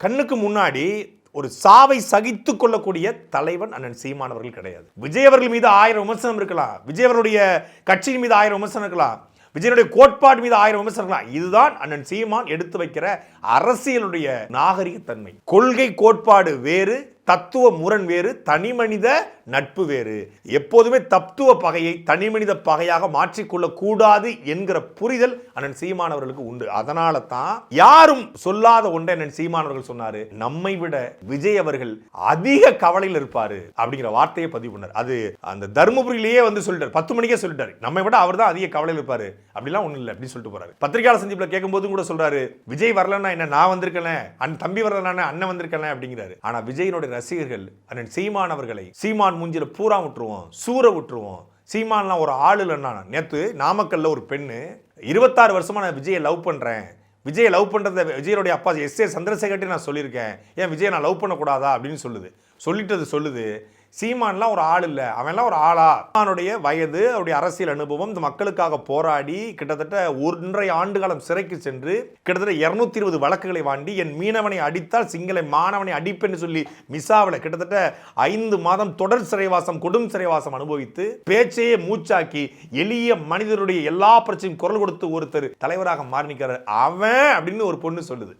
கண்ணுக்கு முன்னாடி ஒரு சாவை சகித்து கொள்ளக்கூடிய தலைவன் அண்ணன் சீமான் அவர்கள் கிடையாது. விஜய் அவர்கள் மீது 1000 விமர்சனம் இருக்கலாம், விஜய் அவர்களுடைய கட்சியின் மீது 1000 விமர்சனம் இருக்கலாம், விஜயனுடைய கோட்பாடு மீது 1000 விமர்சனம். இதுதான் அண்ணன் சீமான் எடுத்து வைக்கிற அரசியலுடைய நாகரிகத்தன்மை. கொள்கை கோட்பாடு வேறு, தத்துவ முரண் வேறு, தனி மனித நட்பு வேறு. எப்போதுமே தத்துவ பகையை தனி மனித பகையாக மாற்றிக்கொள்ள கூடாது என்கிற புரிதல் அண்ணன் சீமான் அவர்களுக்கு உண்டு. அதனால தான் யாரும் சொல்லாத ஒன்றை அண்ணன் சீமான் அவர்கள் சொன்னாரு, நம்மை விட விஜய் அவர்கள் அதிக கவலையில் இருப்பாரு அப்படிங்கிற வார்த்தையை பதிவு பண்ணார். அது அந்த தர்மபுரியிலேயே வந்து சொல்லிட்டார், 10 மணிக்கே சொல்லிட்டாரு, நம்மை விட அவர் தான் அதிக கவலையில் இருப்பாரு, அப்படிலாம் ஒண்ணு இல்லை அப்படின்னு சொல்லிட்டு போறாரு. பத்திரிகையாளர் சந்திப்புல கேட்கும் போதும் கூட சொல்றாரு, விஜய் வரலன்னா என்ன, நான் வந்திருக்கேன், தம்பி வரலன்னா அண்ணன் வந்திருக்கேன் அப்படிங்கிறாரு. ஆனா விஜயனுடைய ரசிகர்கள் அண்ணன் சீமான் அவர்களை சீமான் மூஞ்சில பூரா விட்டுருவோம், சூற விட்டுருவோம், சீமான்லாம் ஒரு ஆள் இல்லைன்னா. நேற்று நாமக்கல்ல ஒரு பெண்ணு 26 வருஷமா நான் விஜயை லவ் பண்றேன், விஜயை லவ் பண்றத விஜயனுடைய அப்பா எஸ்.ஏ. சந்திரசேகர்ட்ட நான் சொல்லியிருக்கேன், ஏன் விஜயை நான் லவ் பண்ணக்கூடாதா அப்படின்னு சொல்லுது. சீமான்லாம் ஒரு ஆள் இல்லை, அவன்லாம் ஒரு ஆளா? அவனுடைய வயது, அவருடைய அரசியல் அனுபவம், இந்த மக்களுக்காக போராடி கிட்டத்தட்ட 1.5 ஆண்டு காலம் சிறைக்கு சென்று கிட்டத்தட்ட 220 வழக்குகளை வாண்டி, என் மீனவனை அடித்தால் சிங்கள மாணவனை அடிப்பேன்னு சொல்லி மிசாவில் கிட்டத்தட்ட 5 மாதம் தொடர் சிறைவாசம், கொடும் சிறைவாசம் அனுபவித்து பேச்சையே மூச்சாக்கி எளிய மனிதருடைய எல்லா பிரச்சனையும் குரல் கொடுத்து ஒருத்தர் தலைவராக மாறி நிற்கிறார் அவன் அப்படின்னு ஒரு பொண்ணு சொல்லுது.